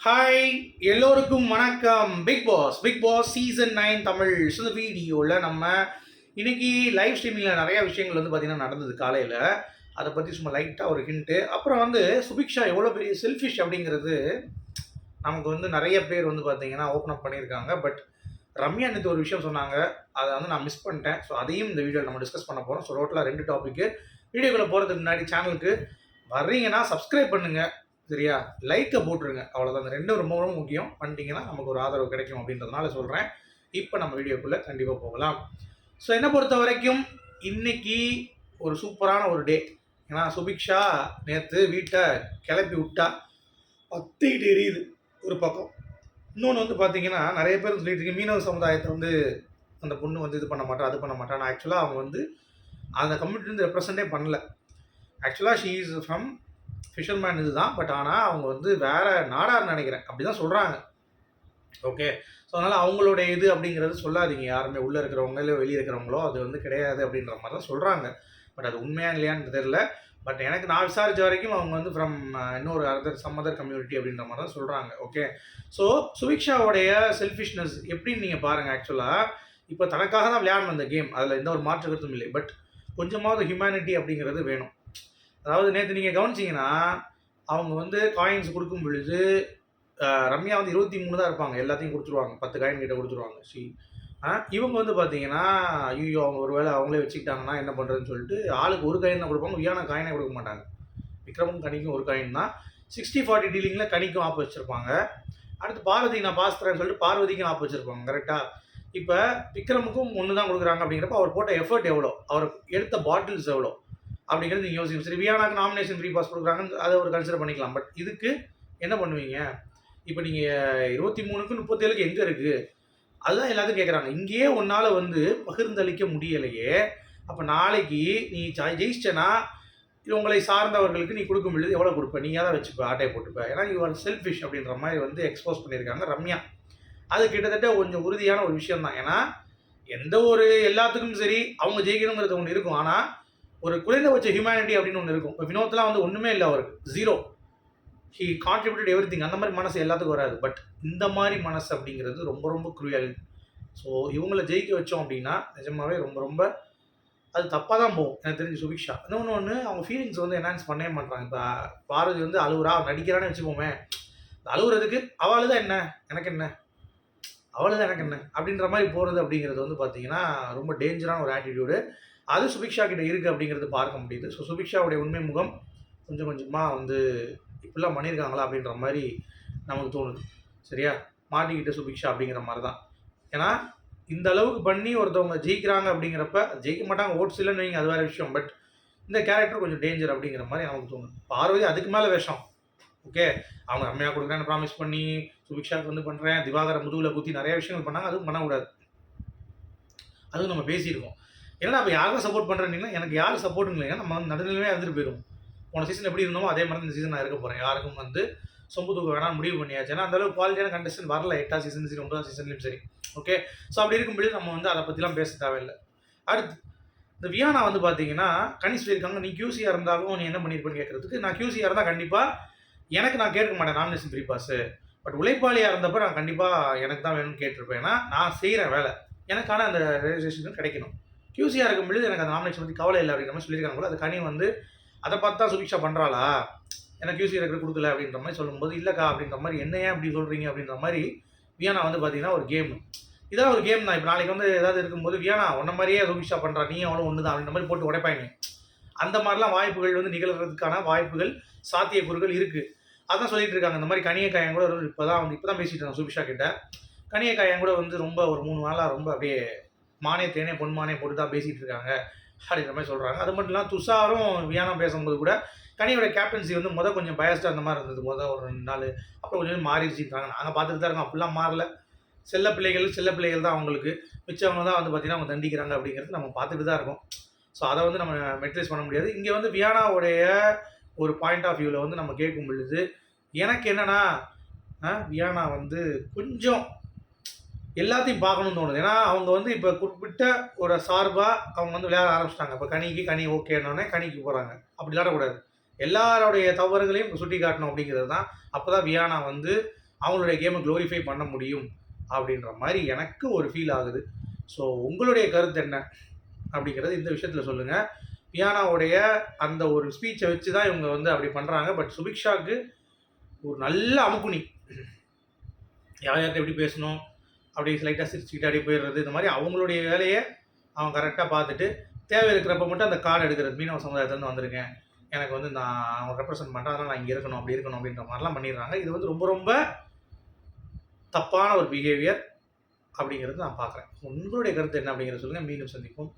Hi எல்லோருக்கும் வணக்கம். Bigg Boss season 9 Tamil. இந்த வீடியோவில் நம்ம இன்னைக்கு லைவ் ஸ்ட்ரீமிங்கில் நிறைய விஷயங்கள் வந்து பார்த்திங்கன்னா நடந்தது காலையில். அதை பற்றி சும்மா லைட்டாக ஒரு ஹிண்ட்டு. அப்புறம் வந்து சுபிக்ஷா எவ்வளோ பெரிய செல்ஃபிஷ் அப்படிங்கிறது நமக்கு வந்து நிறைய பேர் வந்து பார்த்திங்கன்னா ஓப்பன் அப் பண்ணியிருக்காங்க. பட் ரம்யா நேற்று ஒரு விஷயம் சொன்னாங்க, அதை வந்து நான் மிஸ் பண்ணிட்டேன். ஸோ அதையும் இந்த வீடியோவில் நம்ம டிஸ்கஸ் பண்ண போகிறோம். ஸோ டோட்டலாக 2 டாப்பிக்கு. வீடியோக்குள்ளே போகிறதுக்கு முன்னாடி சேனலுக்கு வர்றீங்கன்னா சப்ஸ்கிரைப் பண்ணுங்கள், சரியா? லைக்கை போட்டுருங்க, அவ்வளோதான். அந்த ரெண்டும் ரொம்ப ரொம்ப முக்கியம். பண்ணிட்டீங்கன்னா நமக்கு ஒரு ஆதரவு கிடைக்கும் அப்படின்றதுனால சொல்கிறேன். இப்போ நம்ம வீடியோக்குள்ளே கண்டிப்பாக போகலாம். ஸோ என்னை பொறுத்த வரைக்கும் இன்னைக்கு ஒரு சூப்பரான ஒரு டே. ஏன்னா சுபிக்ஷா நேற்று வீட்டை கிளப்பி விட்டா பத்திக்கிட்டு எரியுது ஒரு பக்கம். இன்னொன்று வந்து பார்த்தீங்கன்னா நிறைய பேர் சொல்லிட்டு இருக்கு மீனவ சமுதாயத்தை வந்து அந்த பொண்ணு வந்து இது பண்ண மாட்டா, அது பண்ண மாட்டான். ஆக்சுவலாக அவங்க வந்து அந்த கம்யூனிட்டி வந்து ரெப்ரசென்டே பண்ணல. ஆக்சுவலாக ஷீ இஸ் ஃப்ரம் ஃபிஷர்மேன் இதுதான். பட் ஆனால் அவங்க வந்து வேறு நாடார்னு நினைக்கிறேன், அப்படி தான் சொல்கிறாங்க. ஓகே, ஸோ அதனால் அவங்களுடைய இது அப்படிங்கிறது சொல்லாதீங்க யாருமே, உள்ளே இருக்கிறவங்க இல்லை வெளியே இருக்கிறவங்களோ, அது வந்து கிடையாது அப்படின்ற மாதிரி தான் சொல்கிறாங்க. பட் அது உண்மையா இல்லையான்னு தெரில. பட் எனக்கு நான் விசாரித்த வரைக்கும் அவங்க வந்து ஃப்ரம் இன்னொரு அதர் கம்யூனிட்டி அப்படின்ற மாதிரி தான் சொல்கிறாங்க. ஓகே, ஸோ சுபிக்ஷாவுடைய செல்ஃபிஷ்னஸ் எப்படின்னு நீங்கள் பாருங்கள். ஆக்சுவலாக இப்போ தனக்காக தான் விளையாடணும் அந்த கேம், அதில் எந்த ஒரு மாற்று கருத்தும் இல்லை. பட் கொஞ்சமாவது ஹியூமனிட்டி அப்படிங்கிறது வேணும். அதாவது நேற்று நீங்கள் கவனிச்சிங்கன்னா அவங்க வந்து காயின்ஸ் கொடுக்கும் பொழுது ரம்யா வந்து 23 தான் இருப்பாங்க, எல்லாத்தையும் கொடுத்துருவாங்க, 10 காயின் கிட்ட கொடுத்துருவாங்க. இவங்க வந்து பார்த்தீங்கன்னா ஐயோ அவங்க ஒரு வேளை அவங்களே வச்சுக்கிட்டாங்கன்னா என்ன பண்ணுறதுன்னு சொல்லிட்டு ஆளுக்கு ஒரு காயின் தான் கொடுப்பாங்க. வியானா காயினே கொடுக்க மாட்டாங்க. விக்ரமும் கனிக்கும் ஒரு காயின் தான். 60-40 டீலிங்கில் கனிக்கும் ஆப் வச்சுருப்பாங்க. அடுத்து பார்வதி நான் பாஸ் தரேன்னு சொல்லிட்டு பார்வதிக்கும் ஆப் வச்சுருப்பாங்க. கரெக்டாக? இப்போ விக்ரமுக்கும் ஒன்று தான் கொடுக்குறாங்க அப்படிங்கிறப்ப அவர் போட்ட எஃபர்ட் எவ்வளோ, அவர் எடுத்த பாட்டில்ஸ் எவ்வளோ அப்படிங்கிறது நீங்கள் யோசிக்கணும். சரி, வியானாக்கு நாமினேஷன் ஃப்ரீ பாஸ் கொடுக்குறாங்கன்னு அதை ஒரு கன்சிடர் பண்ணிக்கலாம். பட் இதுக்கு என்ன பண்ணுவீங்க? இப்போ நீங்கள் 23க்கு 37க்கு எங்கே இருக்குது, அதுதான் எல்லாத்தையும் கேட்குறாங்க. இங்கேயே உன்னால் வந்து பகிர்ந்தளிக்க முடியலையே, அப்போ நாளைக்கு நீ ஜெயிச்சிட்டனா உங்களை சார்ந்தவர்களுக்கு நீ கொடுக்கும் பொழுது எவ்வளோ கொடுப்ப? நீ தான் வச்சுப்ப, ஆட்டையை போட்டுப்ப. ஏன்னா இவர் செல்ஃபிஷ் அப்படின்ற மாதிரி வந்து எக்ஸ்போஸ் பண்ணியிருக்காங்க ரம்யா. அது கிட்டத்தட்ட கொஞ்சம் உறுதியான ஒரு விஷயம் தான். ஏன்னா எந்த ஒரு எல்லாத்துக்கும் சரி அவங்க ஜெயிக்கணுங்கிறது ஒன்று இருக்கும். ஆனால் ஒரு குறைந்தபட்ச ஹியூமனிட்டி அப்படின்னு ஒன்று இருக்கும். இப்போ வினோத்லாம் வந்து ஒன்றுமே இல்லை, அவருக்கு zero. He contributed every thing. அந்த மாதிரி மனசு எல்லாத்துக்கும் வராது. பட் இந்த மாதிரி மனசு அப்படிங்கிறது ரொம்ப ரொம்ப குரூயல். ஸோ இவங்கள ஜெயிக்க வச்சோம் அப்படின்னா நிஜமாவே ரொம்ப ரொம்ப அது தப்பாக தான் போகும் எனக்கு தெரிஞ்சு. சுபிக்ஷா இன்னொன்று அவங்க ஃபீலிங்ஸ் வந்து என்ஹான்ஸ் பண்ணவே மாட்டாங்க. இப்போ பார்வதி வந்து அழுவுறா, நடிக்கிறான்னு வச்சுப்போமே, அழுகுறதுக்கு அவளு தான் என்ன எனக்கு என்ன, அவளு தான் எனக்கு என்ன அப்படின்ற மாதிரி போகிறது அப்படிங்கிறது வந்து பார்த்தீங்கன்னா ரொம்ப டேஞ்சரான ஒரு ஆட்டிடியூடு. அது சுபிக்ஷா கிட்ட இருக்குது அப்படிங்கிறது பார்க்க முடியுது. ஸோ சுபிக்ஷாவுடைய உண்மை முகம் கொஞ்சம் கொஞ்சமாக வந்து இப்படிலாம் பண்ணியிருக்காங்களா அப்படின்ற மாதிரி நமக்கு தோணுது. சரியா? மாட்டிக்கிட்ட சுபிக்ஷா அப்படிங்கிற மாதிரி தான். ஏன்னா இந்த அளவுக்கு பண்ணி ஒருத்தவங்க ஜெயிக்கிறாங்க அப்படிங்கிறப்ப ஜெயிக்க மாட்டாங்க, ஓட்ஸ் இல்லைன்னு வைங்க, அது வேறு விஷயம். பட் இந்த கேரக்டர் கொஞ்சம் டேஞ்சர் அப்படிங்கிற மாதிரி நமக்கு தோணுது. பார்வதி அதுக்கு மேலே விஷம். ஓகே, அவங்க அம்மையாக கொடுக்குறேன்னு ப்ராமிஸ் பண்ணி சுபிக்ஷாவுக்கு வந்து பண்ணுறேன், திவாகரை முதுகில் குத்தி நிறைய விஷயங்கள் பண்ணாங்க. அதுவும் பண்ணக்கூடாது. அதுவும் நம்ம பேசியிருக்கோம். ஏன்னா அப்போ யாரும் சப்போர்ட் பண்ணுறீங்கன்னா எனக்கு யார் சப்போர்ட்டுங்க இல்லைங்க, நம்ம வந்து நடுநிலையாக இருந்துட்டு போயிடும். போன சீசன் எப்படி இருந்தோமோ அதே மாதிரி இந்த சீசன் நான் இருக்க போகிறேன். யாருக்கும் வந்து சொம்பு தூக்க வேணாம் முடிவு பண்ணியாச்சு. ஏன்னா அந்தளவுக்கு குவாலிட்டியான கண்டஸ்டன் வரல 8ஆம் சீசன் சரி 9ஆம் சீசன்லையும் சரி. ஓகே, ஸோ அப்படி இருக்கும்போது நம்ம வந்து அதை பற்றிலாம் பேச தேவையில்லை. அடுத்து இந்த வியானா வந்து பார்த்தீங்கன்னா கனி சொல்லியிருக்காங்க, நீ கியூசியாக இருந்தாலும் நீ என்ன பண்ணியிருப்பேன்னு கேட்குறதுக்கு. நான் கியூசியாக இருந்தால் கண்டிப்பாக எனக்கு நான் கேட்க மாட்டேன் நாமினேஷன் ஃப்ரீ பாஸு. பட் உழைப்பாளியாக இருந்தப்போ நான் கண்டிப்பாக எனக்கு தான் வேணும்னு கேட்டிருப்பேன். ஏன்னா நான் செய்கிற வேலை எனக்கான அந்த ரெஜிஸ்ட்ரேஷன் கிடைக்கணும். கியூசியாக இருக்கும்பொழுது எனக்கு அந்த நாமினேஷன் பற்றி கவலை இல்லை அப்படின்ற மாதிரி சொல்லியிருக்காங்க போல. அது கனி வந்து அதை பார்த்து தான் சுபிக்ஷா பண்ணுறாளா, எனக்கு கியூசி இருக்கிற கொடுக்கல அப்படின்ற மாதிரி சொல்லும்போது, இல்லைக்கா அப்படின்ற மாதிரி, என்ன ஏன் அப்படி சொல்கிறீங்க அப்படின்ற மாதிரி வியானா வந்து பார்த்தீங்கன்னா ஒரு கேம், இதான் ஒரு கேம் தான். இப்போ நாளைக்கு வந்து ஏதாவது இருக்கும்போது வியானா உன்ன மாதிரியே சுபிக்ஷா பண்ணுறா, நீ அவ்வளோ ஒன்று தான் அப்படின்ற மாதிரி போட்டு உடைப்பாங்க. அந்த மாதிரிலாம் வாய்ப்புகள் வந்து நிகழ்கிறதுக்கான வாய்ப்புகள் சாத்தியக்கூறுகள் இருக்குது. அதான் சொல்லிட்டு இருக்காங்க. இந்த மாதிரி கனியக்காயன் கூட இப்போ தான் பேசிட்டு இருக்காங்க சுபிக்ஷா கிட்ட. கனியக்காயன் கூட வந்து ரொம்ப ஒரு 3 நாளாக ரொம்ப அப்படியே மானே தேனே பொன்மானே போட்டு தான் பேசிகிட்டு இருக்காங்க அப்படின்ற மாதிரி சொல்கிறாங்க. அது மட்டும் இல்லாமல் துஷாரும் வியானா பேசும்போது கூட கனியோட கேப்டன்சி வந்து கொஞ்சம் பயஸ்டாக அந்த மாதிரி இருந்தது ஒரு 2 நாள். அப்புறம் கொஞ்சம் மாறிடுச்சுட்டாங்க. நாங்கள் பார்த்துட்டு தான் இருக்கோம், அப்படிலாம் மாறல. செல்ல பிள்ளைகள் தான் அவங்களுக்கு, மிச்சவங்க தான் வந்து பார்த்திங்கன்னா அவங்க தண்டிக்கிறாங்க அப்படிங்கிறது நம்ம பார்த்துட்டு தான் இருக்கோம். ஸோ அதை வந்து நம்ம மெட்ரைஸ் பண்ண முடியாது. இங்கே வந்து வியானாவுடைய ஒரு பாயிண்ட் ஆஃப் வியூவில் வந்து நம்ம கேட்கும் பொழுது எனக்கு என்னென்னா வியானா வந்து கொஞ்சம் எல்லாத்தையும் பார்க்கணும்னு தோணுது. ஏன்னா அவங்க வந்து இப்போ குறிப்பிட்ட ஒரு சார்பாக அவங்க வந்து விளையாட ஆரம்பிச்சிட்டாங்க. இப்போ கனி ஓகேன்னொடனே கனிக்கு போகிறாங்க. அப்படி விளையாடக்கூடாது. எல்லாருடைய தவறுகளையும் சுட்டி காட்டணும் அப்படிங்கிறது தான். அப்போ தான் வியானா வந்து அவங்களுடைய கேமை க்ளோரிஃபை பண்ண முடியும் அப்படின்ற மாதிரி எனக்கு ஒரு ஃபீல் ஆகுது. ஸோ உங்களுடைய கருத்து என்ன அப்படிங்கிறது இந்த விஷயத்தில் சொல்லுங்கள். பியானாவுடைய அந்த ஒரு ஸ்பீச்சை வச்சு தான் இவங்க வந்து அப்படி பண்ணுறாங்க. பட் சுபிக்ஷாவுக்கு ஒரு நல்ல அமுக்குனி, யார் யார்கிட்ட எப்படி பேசணும், அப்படியே ஸ்லைட்டாக சிரிச்சுக்கிட்டு அப்படியே போயிடுறது, இந்த மாதிரி அவங்களுடைய வேலையை அவங்க கரெக்டாக பார்த்துட்டு தேவை இருக்கிறப்ப மட்டும் அந்த கார்டு எடுக்கிறது, மீனவ சமுதாயத்துலேருந்து வந்திருக்கேன், எனக்கு வந்து நான் அவங்க ரெப்ரசென்ட் பண்ணுறேன், அதனால் நான் இங்கே இருக்கணும் அப்படி இருக்கணும் அப்படின்ற மாதிரிலாம் பண்ணிடுறாங்க. இது வந்து ரொம்ப ரொம்ப தப்பான ஒரு பிஹேவியர் அப்படிங்கிறது நான் பார்க்குறேன். உங்களுடைய கருத்து என்ன அப்படிங்கிறத சொல்லுங்கள். மீண்டும் சந்திப்போம்.